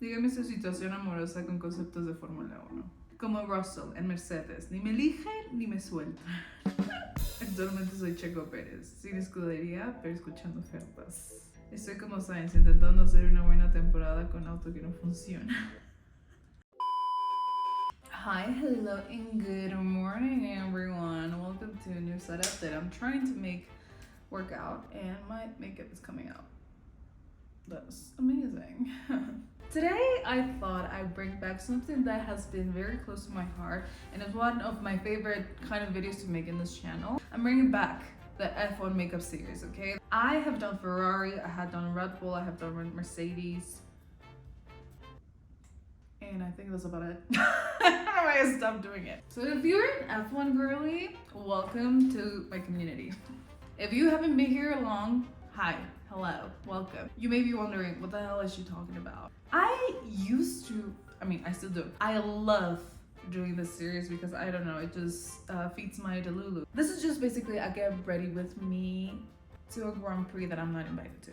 Dígame su situación amorosa con conceptos de Fórmula 1. Como Russell en Mercedes, ni me eligen ni me sueltan. Actualmente soy Checo Pérez, sin escudería, pero escuchando ofertas. Estoy como Sainz, intentando hacer una buena temporada con auto que no funciona. Hi, hello, and good morning, everyone. Welcome to a new setup that I'm trying to make work out, and my makeup is coming out. That's amazing. Today, I thought I'd bring back something that has been very close to my heart and is one of my favorite kind of videos to make in this channel. I'm bringing back the F1 makeup series, okay? I have done Ferrari, I have done Red Bull, I have done Mercedes, and I think that's about it. I don't know why I stopped doing it. So if you're an F1 girly, welcome to my community. If you haven't been here long, hi, hello, welcome. You may be wondering, what the hell is she talking about? I still do. I love doing this series because I don't know, it just feeds my delulu. This is just basically a get ready with me to a Grand Prix that I'm not invited to.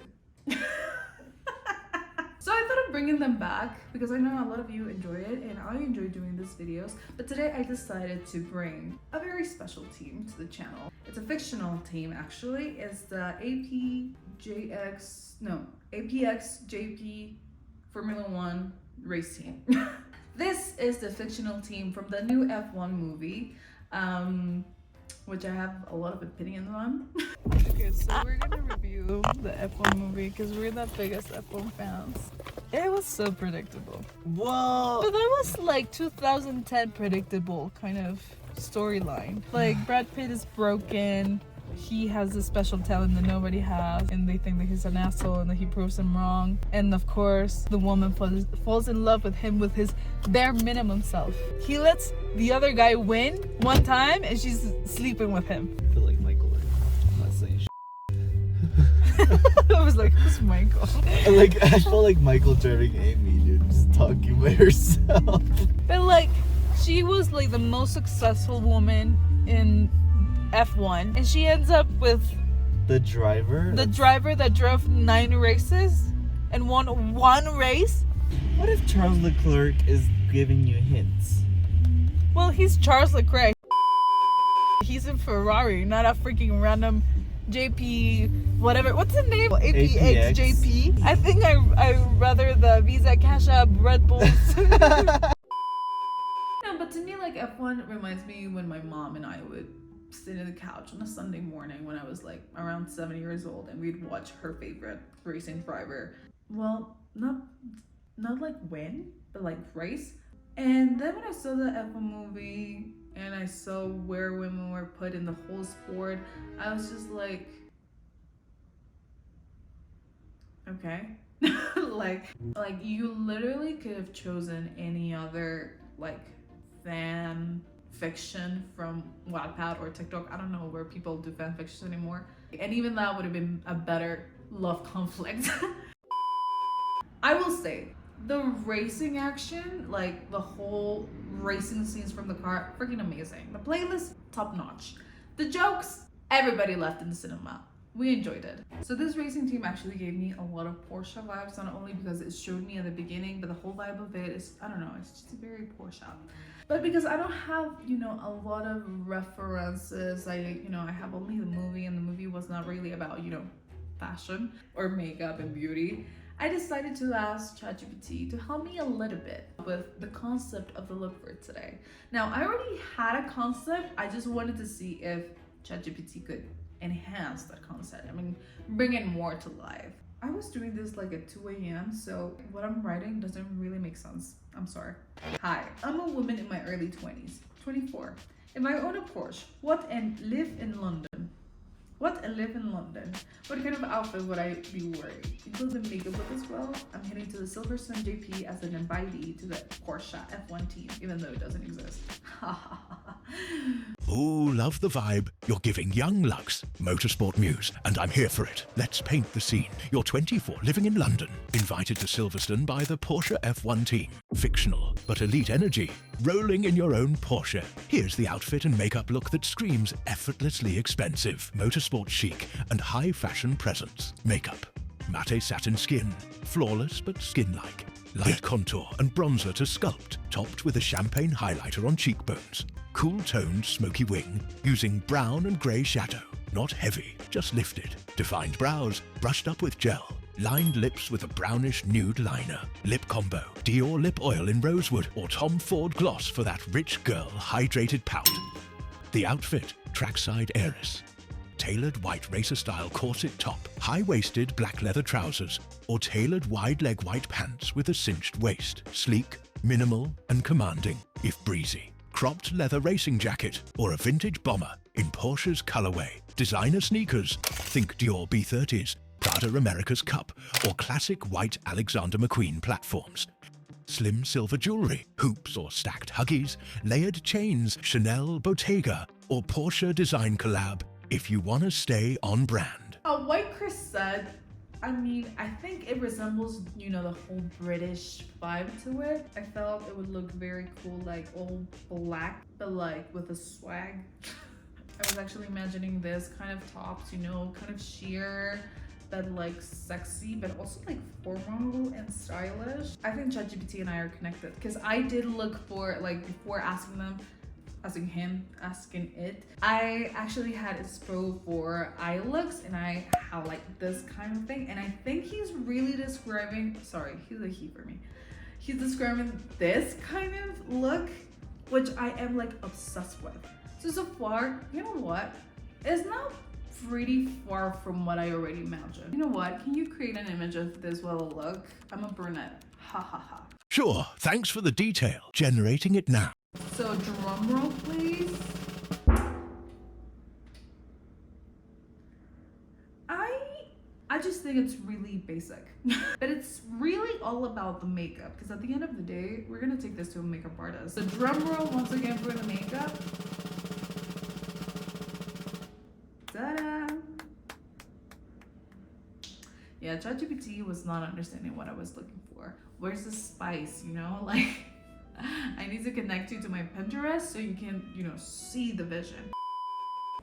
So I thought of bringing them back because I know a lot of you enjoy it and I enjoy doing these videos. But today I decided to bring a very special team to the channel. It's a fictional team actually. It's the APXJP Formula 1 race team. This is the fictional team from the new F1 movie, which I have a lot of opinions on. Okay, so we're gonna review the F1 movie because we're the biggest F1 fans. It was so predictable. Whoa! But that was like 2010 predictable kind of storyline. Like Brad Pitt is broken. He has a special talent that nobody has, and they think that he's an asshole and that he proves them wrong. And of course, the woman falls in love with him with his bare minimum self. He lets the other guy win one time, and she's sleeping with him. I feel like Michael. I'm not saying I was like, who's Michael? I felt like Michael driving Amy, dude, just talking by herself. But like, she was like the most successful woman in F1, and she ends up with the driver that drove 9 races and won 1 race. What if Charles Leclerc is giving you hints? Well, he's Charles Leclerc. He's in Ferrari, not a freaking random JP whatever. What's the name? APX JP. I think I rather the Visa Cash App Red Bulls. No, but to me, like, F1 reminds me when my mom and I would sit on the couch on a Sunday morning when I was like around 7 years old, and we'd watch her favorite racing driver. Well, not like win, but like race. And then when I saw the F1 movie and I saw where women were put in the whole sport, I was just like, okay. like you literally could have chosen any other like fan fiction from Wattpad or TikTok. I don't know where people do fan fiction anymore. And even that would have been a better love conflict. I will say, the racing action, like the whole racing scenes from the car, freaking amazing. The playlist, top notch. The jokes, everybody left in the cinema. We enjoyed it. So this racing team actually gave me a lot of Porsche vibes, not only because it showed me at the beginning, but the whole vibe of it is, I don't know, it's just very Porsche. But because I don't have, a lot of references, I have only the movie, and the movie was not really about, fashion or makeup and beauty, I decided to ask ChatGPT to help me a little bit with the concept of the look for today. Now, I already had a concept, I just wanted to see if ChatGPT could enhance that concept. Bring it more to life. I was doing this like at 2 a.m. so what I'm writing doesn't really make sense. I'm sorry. Hi, I'm a woman in my early 20s, 24. If I own a Porsche, what live in London? What kind of outfit would I be wearing? Including makeup look as well. I'm heading to the Silverstone JP as an invitee to the Porsche F1 team, even though it doesn't exist. Ooh, love the vibe. You're giving young Lux Motorsport Muse, and I'm here for it. Let's paint the scene. You're 24, living in London, invited to Silverstone by the Porsche F1 team. Fictional, but elite energy. Rolling in your own Porsche. Here's the outfit and makeup look that screams effortlessly expensive, motorsport chic, and high fashion presence. Makeup. Matte satin skin. Flawless but skin-like. Light contour and bronzer to sculpt, topped with a champagne highlighter on cheekbones. Cool-toned smoky wing, using brown and grey shadow. Not heavy, just lifted. Defined brows, brushed up with gel. Lined lips with a brownish nude liner. Lip combo, Dior lip oil in rosewood or Tom Ford gloss for that rich girl hydrated pout. The outfit, trackside heiress. Tailored white racer-style corset top, high-waisted black leather trousers, or tailored wide-leg white pants with a cinched waist. Sleek, minimal, and commanding, if breezy. Cropped leather racing jacket, or a vintage bomber in Porsche's colorway. Designer sneakers, think Dior B30s, Prada America's Cup, or classic white Alexander McQueen platforms. Slim silver jewelry, hoops or stacked huggies, layered chains, Chanel, Bottega, or Porsche design collab, if you want to stay on brand. A white corset, I mean, I think it resembles, you know, the whole British vibe to it. I felt it would look very cool, like all black, but like with a swag. I was actually imagining this kind of tops, you know, kind of sheer, but like sexy, but also like formal and stylish. I think ChatGPT and I are connected because I did look for, like, before asking it, I actually had inspo for eye looks, and I have like this kind of thing, and I think he's really describing, sorry, he's a he for me. He's describing this kind of look, which I am like obsessed with. So far, you know what? It's not pretty far from what I already imagined. You know what? Can you create an image of this will look? I'm a brunette. Ha ha ha. Sure, thanks for the detail. Generating it now. So drum roll, please. I just think it's really basic, but it's really all about the makeup, because at the end of the day, we're gonna take this to a makeup artist. The drum roll once again for the makeup. Ta-da! Yeah, ChatGPT was not understanding what I was looking for. Where's the spice, you know? Like, I need to connect you to my Pinterest so you can, you know, see the vision.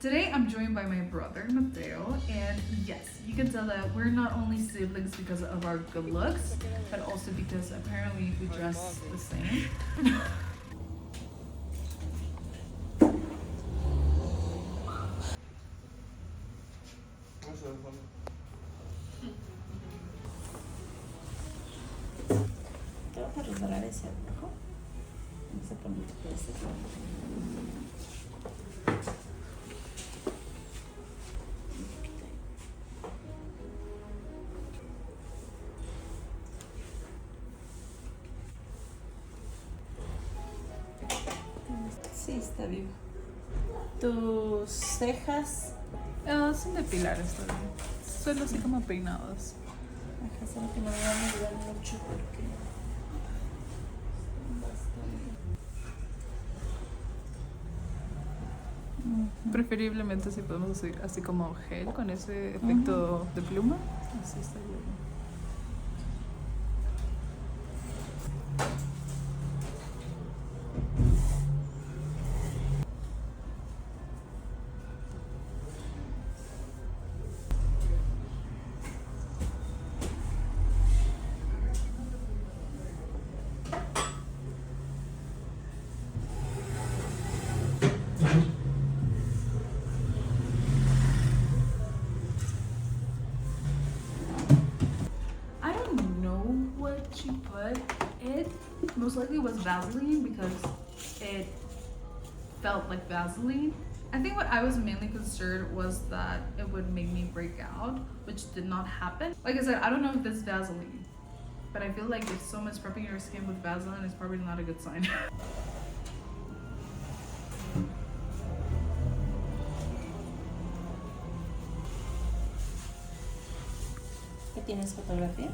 Today, I'm joined by my brother, Mateo, and yes, you can tell that we're not only siblings because of our good looks, but also because apparently we dress the same. Te vas a reparar ese abajo. Vamos a poner ese. Sí, está bien. Tus cejas. Sin depilar está bien. Solo así como peinados. Ajá, solo que no me van a ayudar mucho porque. Preferiblemente si podemos hacer así como gel con ese efecto de pluma. Así está bien. She put it most likely was Vaseline because it felt like Vaseline. I think what I was mainly concerned was that it would make me break out, which did not happen. Like I said, I don't know if this is Vaseline, but I feel like if someone's prepping your skin with Vaseline, it's probably not a good sign. ¿Qué tienes fotografía?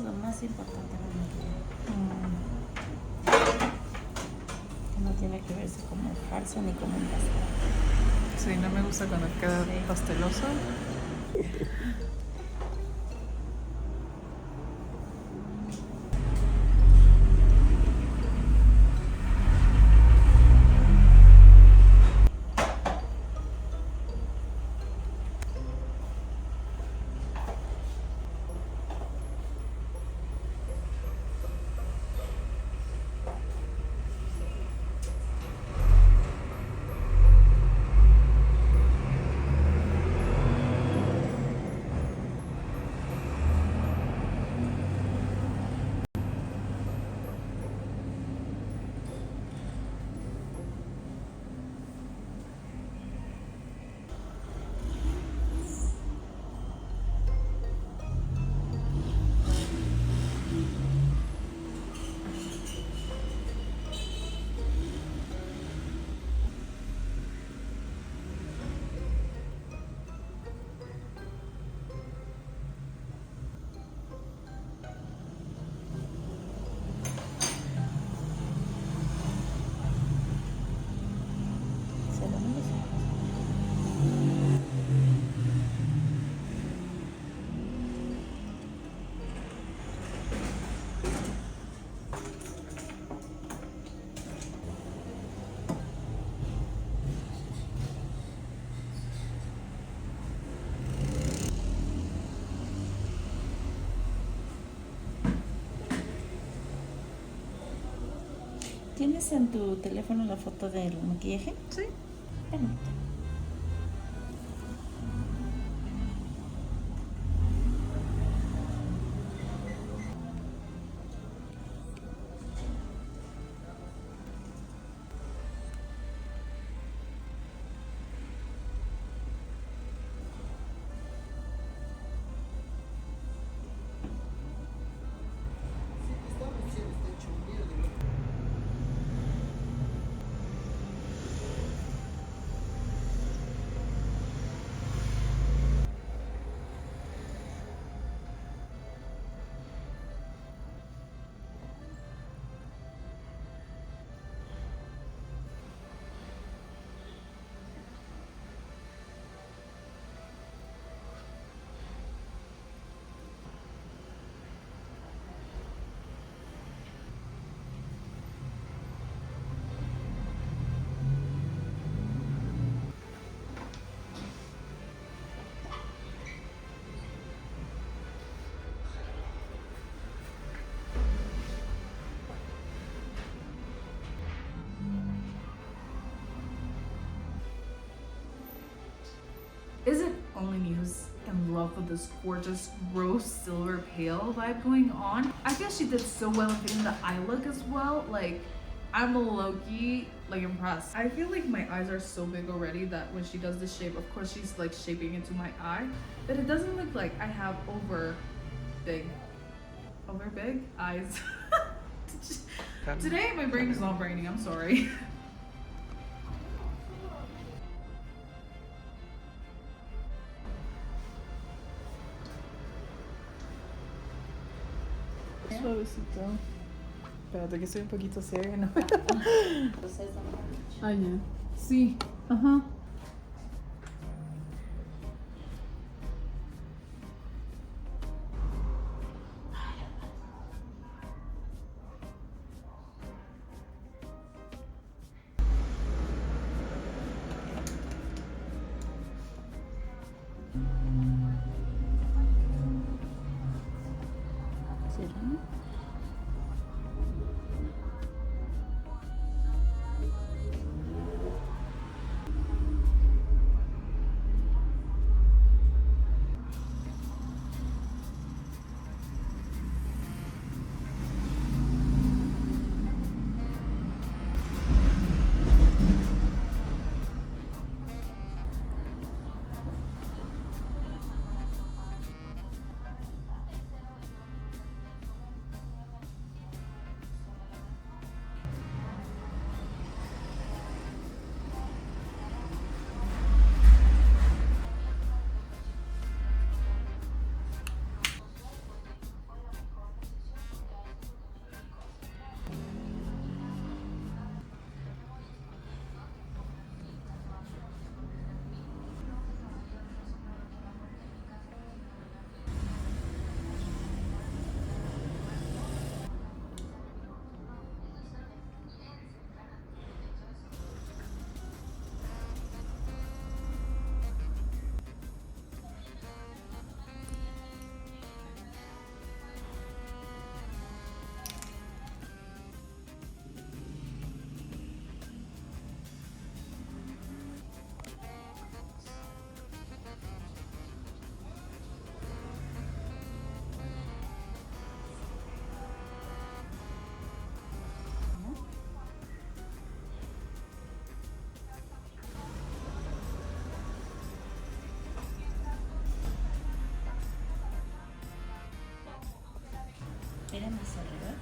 lo más importante del maquillaje. Que no tiene que verse como falso ni como un pastel. Sí, no me gusta cuando queda pasteloso. ¿Tienes en tu teléfono la foto del maquillaje? Sí. Permíteme. Isn't only me who's in love with this gorgeous rose silver pale vibe going on? I feel she did so well in fitting the eye look as well. Like, I'm low-key like impressed. I feel like my eyes are so big already that when she does this shape, of course she's like shaping into my eye, but it doesn't look like I have over big eyes. Today my brain is not braining, I'm sorry. Suavecito. Espérate que estoy un poquito seria, ¿no? Ah, ya. Sí, ajá. Respira más arriba.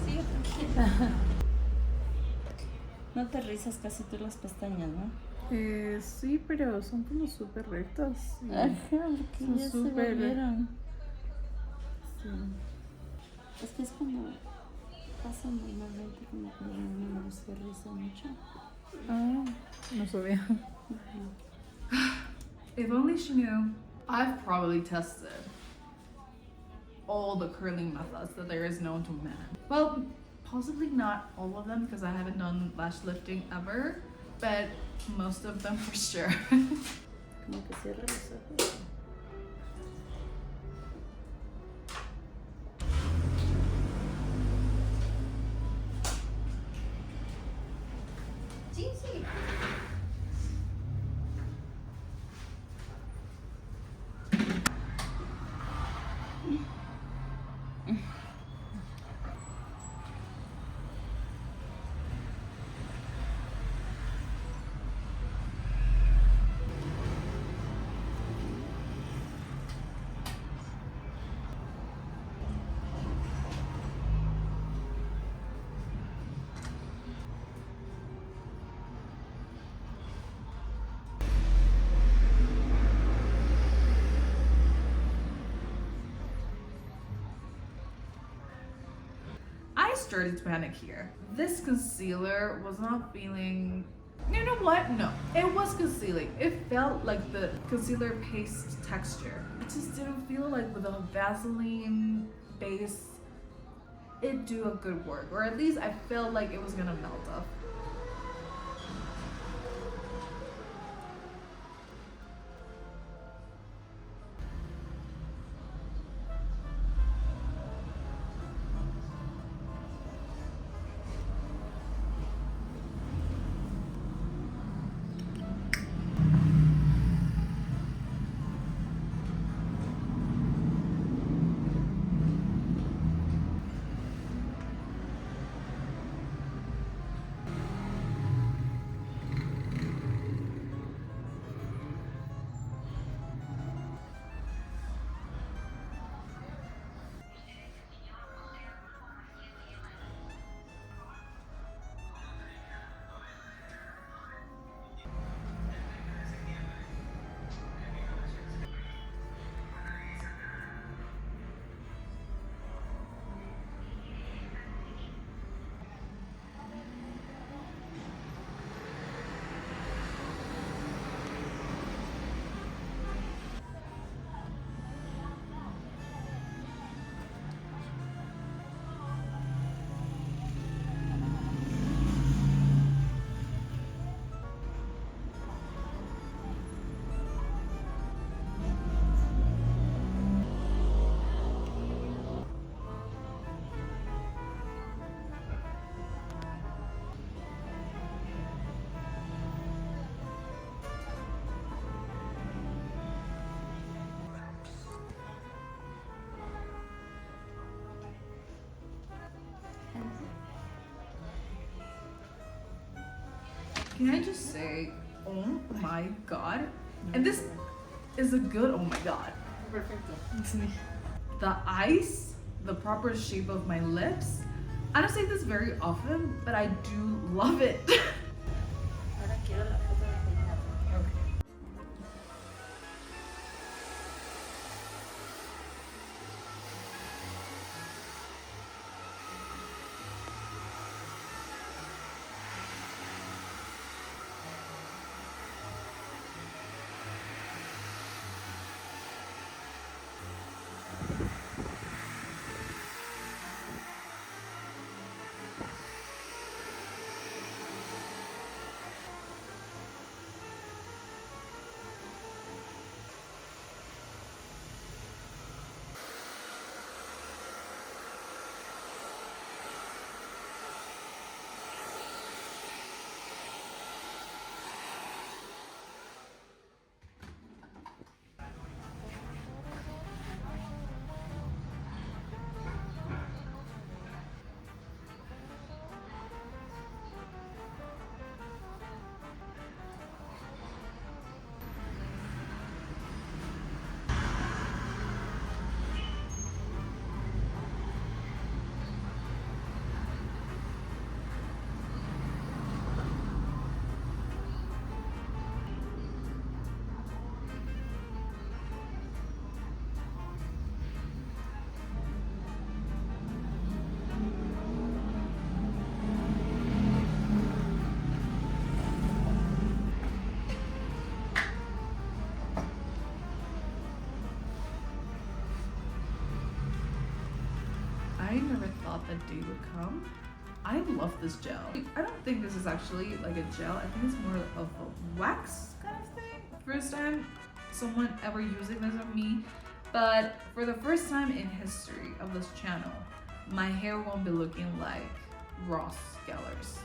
Sigue tranquila. No te rizas casi tú las pestañas, ¿no? Sí, pero son como súper rectas. Ajá, porque Son ya súper- se volvieron. Sí. Es que es cuando pasa normalmente, como cuando uno se riza mucho. Ah, no sabía. If only she knew. I've probably tested all the curling methods that there is known to men. Well, possibly not all of them because I haven't done lash lifting ever, but most of them for sure. Como que cierra los ojos. Sí, sí. I started to panic here. This concealer was not feeling. You know what? No, it was concealing. It felt like the concealer paste texture. It just didn't feel like with a Vaseline base, it do a good work, or at least I felt like it was gonna melt off. Can I just say, oh my god? And this is a good oh my god. Perfecto. The ice, the proper shape of my lips. I don't say this very often, but I do love it. Ahora quiero la foto de peinado. thought that day would come. I love this gel. I don't think this is actually like a gel. I think it's more of a wax kind of thing. First time someone ever using this on me, but for the first time in history of this channel, my hair won't be looking like Ross Geller's.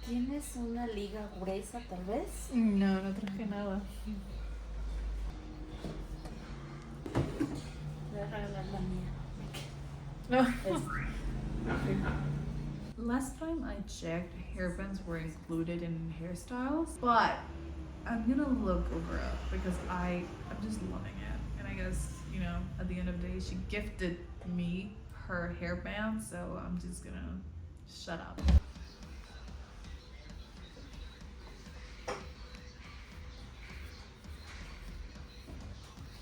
¿Tienes una liga gruesa tal vez? No, no traje nada. Voy a regalar la mía. No. Es- Last time I checked, hairbands were included in hairstyles, but I'm gonna look over it because I'm just loving it. And I guess, you know, at the end of the day, she gifted me her hairband, so I'm just gonna shut up.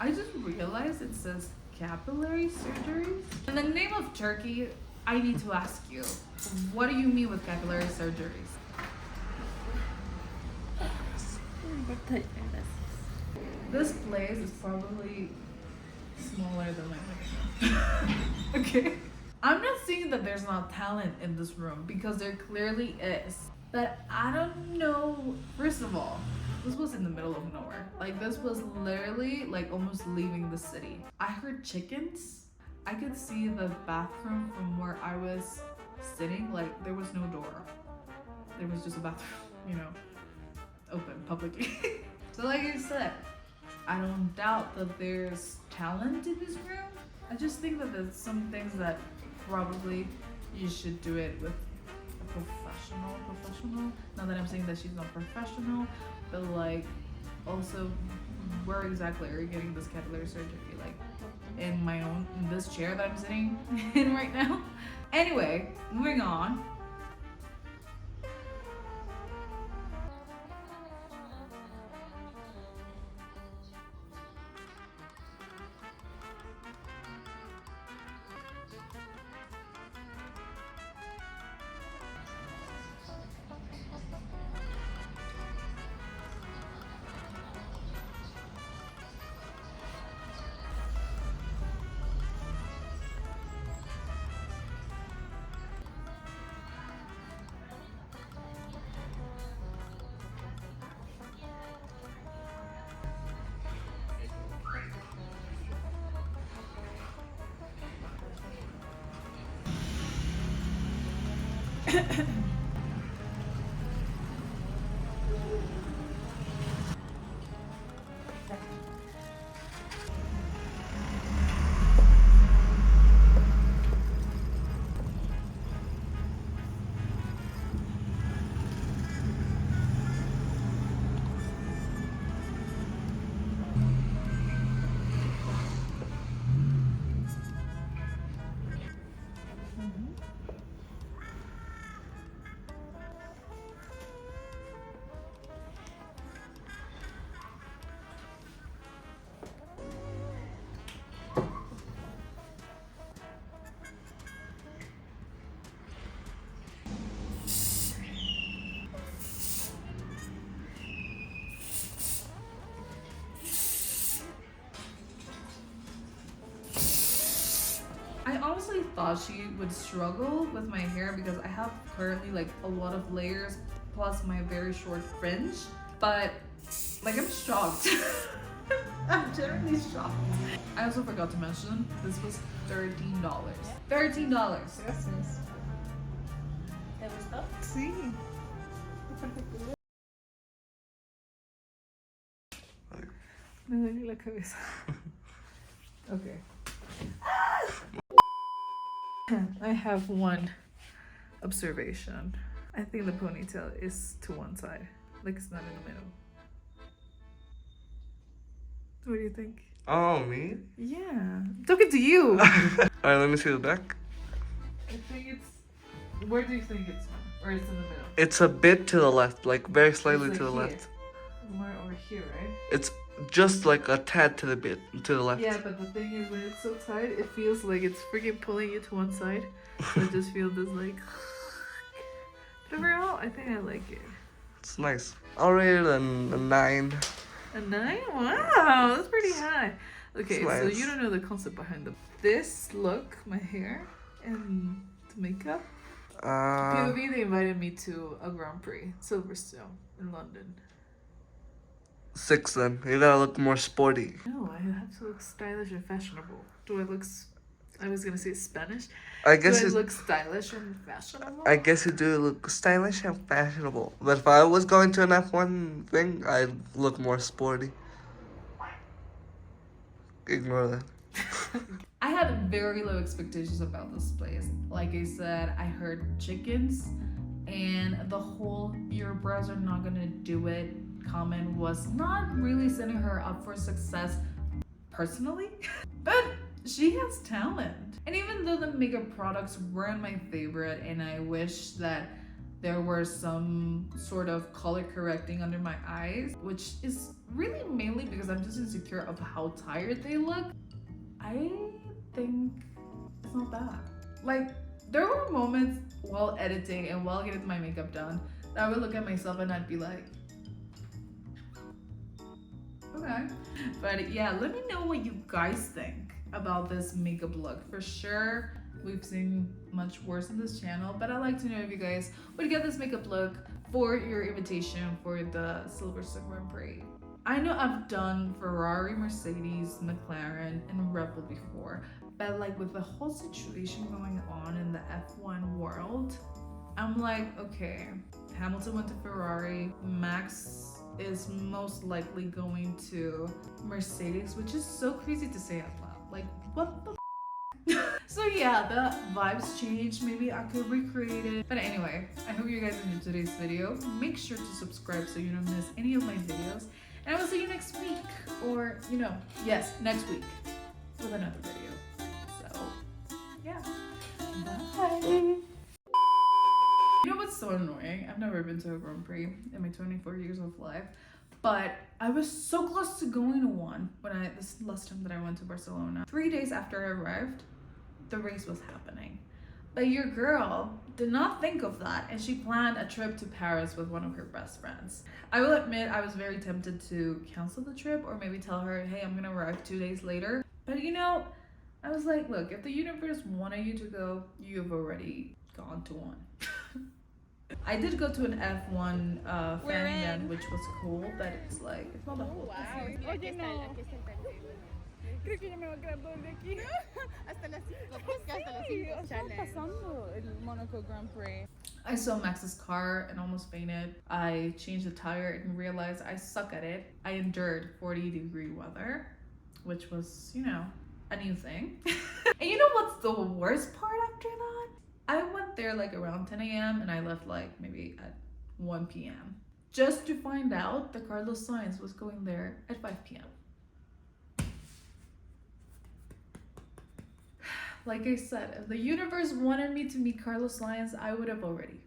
I just realized it says capillary surgeries. In the name of Turkey, I need to ask you, what do you mean with capillary surgeries? No importa, gracias. This place is probably smaller than my living room. Okay. I'm not saying that there's not talent in this room because there clearly is. But I don't know. First of all, this was in the middle of nowhere. Like this was literally like almost leaving the city. I heard chickens. I could see the bathroom from where I was sitting. Like there was no door. There was just a bathroom, you know, open publicly. So like I said, I don't doubt that there's talent in this room. I just think that there's some things that probably you should do it with a professional. Not that I'm saying that she's not professional, but like also where exactly are you getting this capillary surgery? Like in this chair that I'm sitting in right now? Anyway, moving on. honestly thought she would struggle with my hair because I have currently like a lot of layers plus my very short fringe. But like I'm shocked. I'm genuinely shocked. I also forgot to mention this was $13. $13. Gracias. ¿Te gustó? Sí. Me duele la cabeza. Okay. I have one observation. I think the ponytail is to one side, like it's not in the middle. What do you think? Oh, me? Yeah, I'm talking to you. Alright, let me see the back. I think it's. Where do you think it's from? Or it's in the middle? It's a bit to the left, like very slightly It's to the like left. More over here, right? It's just like a tad to the left. Yeah, but the thing is, when it's so tight, it feels like it's freaking pulling you to one side. So I just feel this like. But overall, I think I like it. It's nice. I'll rate it a 9. A 9? Wow, that's pretty high. Okay, It's so nice. you don't know the concept behind this look, my hair, and the makeup. POV, they invited me to a Grand Prix, Silverstone, in London. 6 then. You gotta look more sporty. No, I have to look stylish and fashionable. Do I look... I was gonna say Spanish. I guess Do I you. look stylish and fashionable? I guess you do look stylish and fashionable. But if I was going to an F1 thing, I'd look more sporty. Ignore that. I had very low expectations about this place. Like I said, I heard chickens, and the whole "your brows are not gonna do it" comment was not really setting her up for success personally. But she has talent. And even though the makeup products weren't my favorite, and I wish that there were some sort of color correcting under my eyes, which is really mainly because I'm just insecure of how tired they look, I think it's not bad. Like, there were moments while editing and while getting my makeup done that I would look at myself and I'd be like, okay. But yeah, let me know what you guys think about this makeup look. For sure, we've seen much worse on this channel, but I'd like to know if you guys would get this makeup look for your invitation for the Silverstone Grand Prix. I know I've done Ferrari, Mercedes, McLaren, and Red Bull before, but like with the whole situation going on in the F1 world, I'm like, okay, Hamilton went to Ferrari, Max is most likely going to Mercedes, which is so crazy to say out loud. Like, what the So yeah, the vibes changed. Maybe I could recreate it. But anyway, I hope you guys enjoyed today's video. Make sure to subscribe so you don't miss any of my videos. And I will see you next week. Or, you know, yes, next week with another video. So, yeah. Bye. You know what's so annoying? I've never been to a Grand Prix in my 24 years of life. But I was so close to going to one when this last time that I went to Barcelona. 3 days after I arrived, the race was happening. But your girl did not think of that, and she planned a trip to Paris with one of her best friends. I will admit I was very tempted to cancel the trip or maybe tell her, hey, I'm gonna arrive 2 days later. But you know, I was like, look, if the universe wanted you to go, you've already gone to one. I did go to an F1 fan event, which was cool, but it's like, it's not the whole thing. Oye, no. Creo que ya me va a quedar todo el de aquí. Hasta las 5. Hasta las 5. Está pasando el Monaco Grand Prix. I saw Max's car and almost fainted. I changed the tire and realized I suck at it. I endured 40-degree weather, which was, you know, a new thing. And you know what's the worst part after that? I went there like around 10 a.m. and I left like maybe at 1 p.m. just to find out that Carlos Sainz was going there at 5 p.m. Like I said, if the universe wanted me to meet Carlos Sainz, I would have already.